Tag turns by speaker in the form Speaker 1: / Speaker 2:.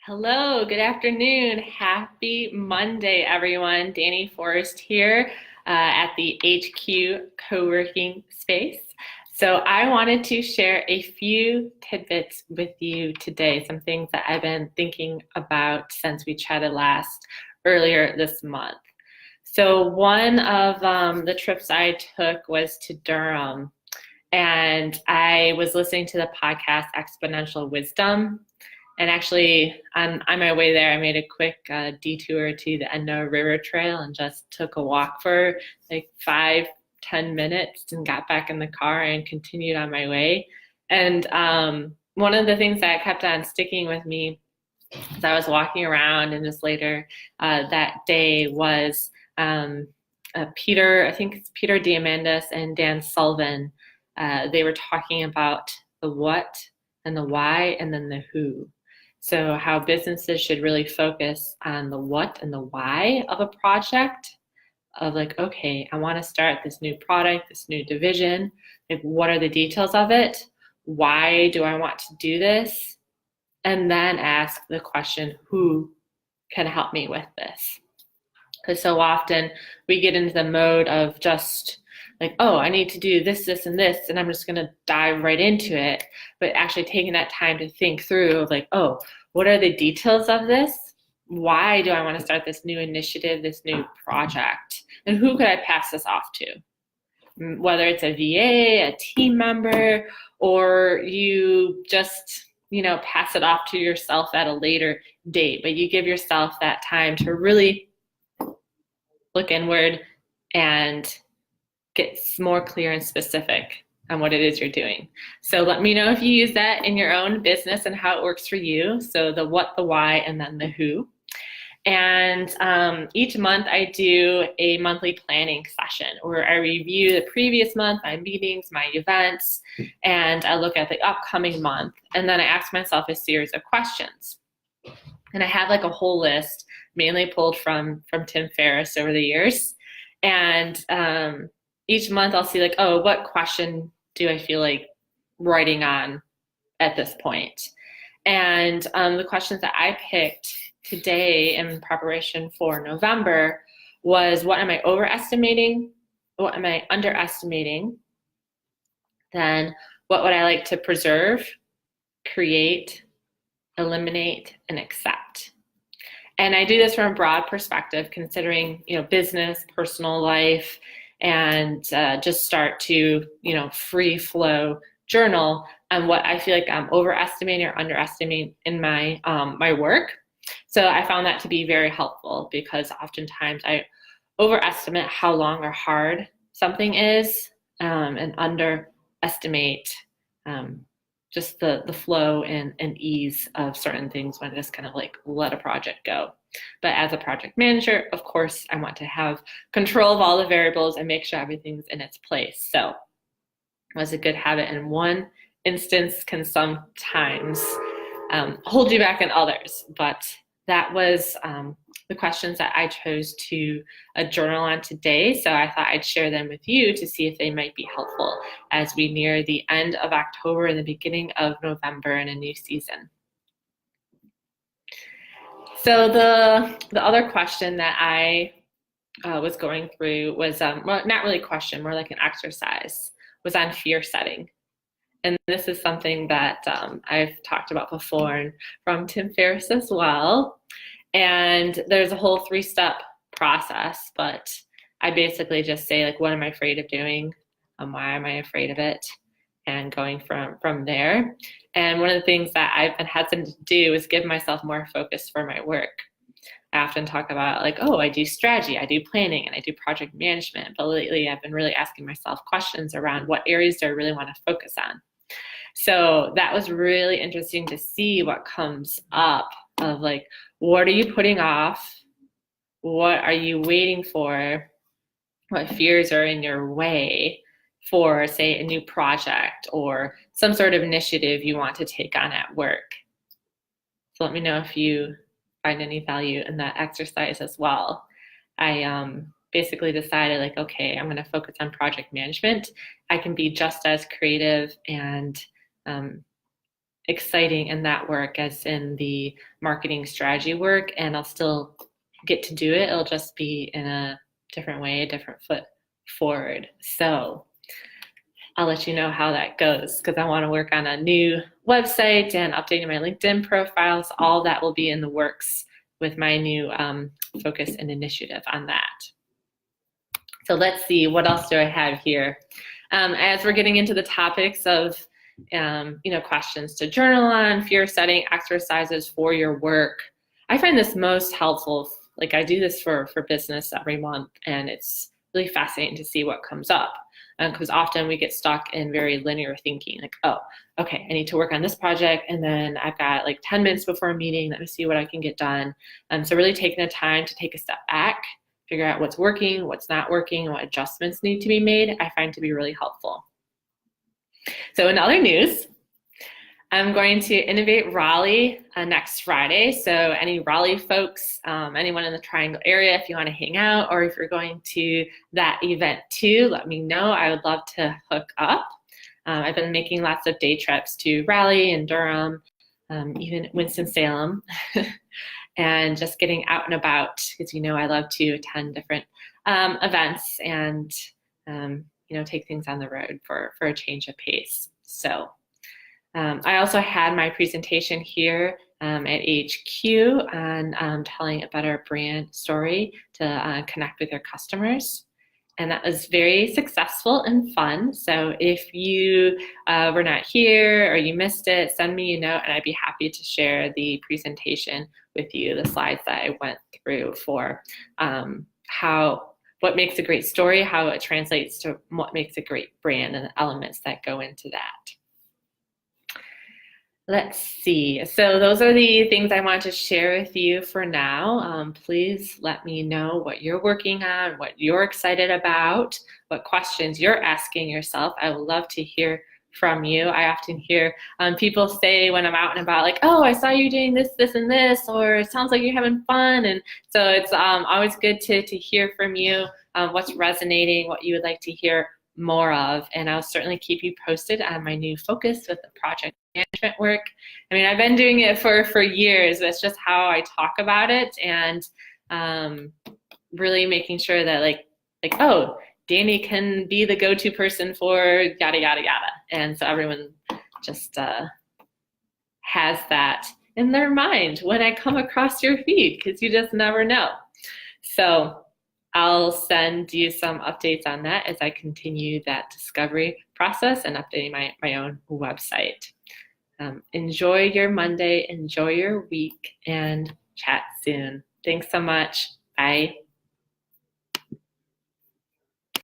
Speaker 1: Hello, good afternoon. Happy Monday, everyone. Danny Forrest here at the HQ co-working space. So I wanted to share a few tidbits with you today, some things that I've been thinking about since we chatted last earlier this month. So one of the trips I took was to Durham, and I was listening to the podcast Exponential Wisdom. And actually, on my way there, I made a quick detour to the Endo River Trail and just took a walk for like 5-10 minutes and got back in the car and continued on my way. And one of the things that kept on sticking with me as I was walking around and just later that day was Peter, I think it's Peter Diamandis and Dan Sullivan. They were talking about the what and the why and then the who. So how businesses should really focus on the what and the why of a project of like, okay, I want to start this new product, this new division. Like, what are the details of it? Why do I want to do this? And then ask the question, who can help me with this? Because so often we get into the mode of just like, oh, I need to do this, this, and this, and I'm just going to dive right into it. But actually taking that time to think through like, oh, what are the details of this? Why do I want to start this new initiative, this new project? And who could I pass this off to? Whether it's a VA, a team member, or you just, pass it off to yourself at a later date. But you give yourself that time to really look inward and get more clear and specific on what it is you're doing. So let me know if you use that in your own business and how it works for you. So the what, the why, and then the who. And each month I do a monthly planning session where I review the previous month, my meetings, my events, and I look at the upcoming month. And then I ask myself a series of questions. And I have like a whole list, mainly pulled from Tim Ferriss over the years. And each month I'll see like, oh, what question do I feel like writing on at this point? And the questions that I picked today in preparation for November was, what am I overestimating? What am I underestimating? Then what would I like to preserve, create, eliminate, and accept? And I do this from a broad perspective, considering, business, personal life, and just start to, free flow journal on what I feel like I'm overestimating or underestimating in my my work. So I found that to be very helpful because oftentimes I overestimate how long or hard something is and underestimate just the flow and ease of certain things when I just kind of like let a project go. But as a project manager, of course, I want to have control of all the variables and make sure everything's in its place. So it was a good habit in one instance, can sometimes hold you back in others. But that was the questions that I chose to journal on today. So I thought I'd share them with you to see if they might be helpful as we near the end of October and the beginning of November in a new season. So the other question that I was going through was, well, not really a question, more like an exercise, was on fear setting. And this is something that I've talked about before and from Tim Ferriss as well. And there's a whole 3-step process, but I basically just say, like, what am I afraid of doing? Why am I afraid of it? And going from there. And one of the things that I've been hesitant to do is give myself more focus for my work. I often talk about like, oh, I do strategy, I do planning, and I do project management. But lately I've been really asking myself questions around what areas do I really want to focus on. So that was really interesting to see what comes up of like, what are you putting off? What are you waiting for? What fears are in your way for, say, a new project or some sort of initiative you want to take on at work? So let me know if you find any value in that exercise as well. I basically decided like, okay, I'm going to focus on project management. I can be just as creative and exciting in that work as in the marketing strategy work, and I'll still get to do it. It'll just be in a different way, a different foot forward. So I'll let you know how that goes, because I want to work on a new website and updating my LinkedIn profiles. All that will be in the works with my new focus and initiative on that. So let's see, what else do I have here? As we're getting into the topics of questions to journal on, fear setting exercises for your work, I find this most helpful. Like, I do this for business every month, and it's really fascinating to see what comes up. Because often we get stuck in very linear thinking, like, oh, okay, I need to work on this project, and then I've got like 10 minutes before a meeting, let me see what I can get done. So really taking the time to take a step back, figure out what's working, what's not working, and what adjustments need to be made, I find to be really helpful. So in other news, I'm going to Innovate Raleigh next Friday. So any Raleigh folks, anyone in the Triangle area, if you want to hang out, or if you're going to that event too, let me know. I would love to hook up. I've been making lots of day trips to Raleigh and Durham, even Winston-Salem, and just getting out and about, because I love to attend different events and take things on the road for a change of pace. So I also had my presentation here at HQ on telling a better brand story to connect with your customers. And that was very successful and fun. So if you were not here or you missed it, send me a note and I'd be happy to share the presentation with you, the slides that I went through for what makes a great story, how it translates to what makes a great brand, and the elements that go into that. Let's see. So those are the things I want to share with you for now. Please let me know what you're working on, what you're excited about, what questions you're asking yourself. I would love to hear from you. I often hear people say when I'm out and about, like, oh, I saw you doing this, this, and this, or it sounds like you're having fun. And so it's always good to hear from you what's resonating, what you would like to hear more of. And I'll certainly keep you posted on my new focus with the project management work. I mean, I've been doing it for years, but it's just how I talk about it, and really making sure that like, oh, Danny can be the go-to person for yada, yada, yada. And so everyone just has that in their mind when I come across your feed, because you just never know. So I'll send you some updates on that as I continue that discovery process and updating my own website. Enjoy your Monday, enjoy your week, and chat soon. Thanks so much. Bye.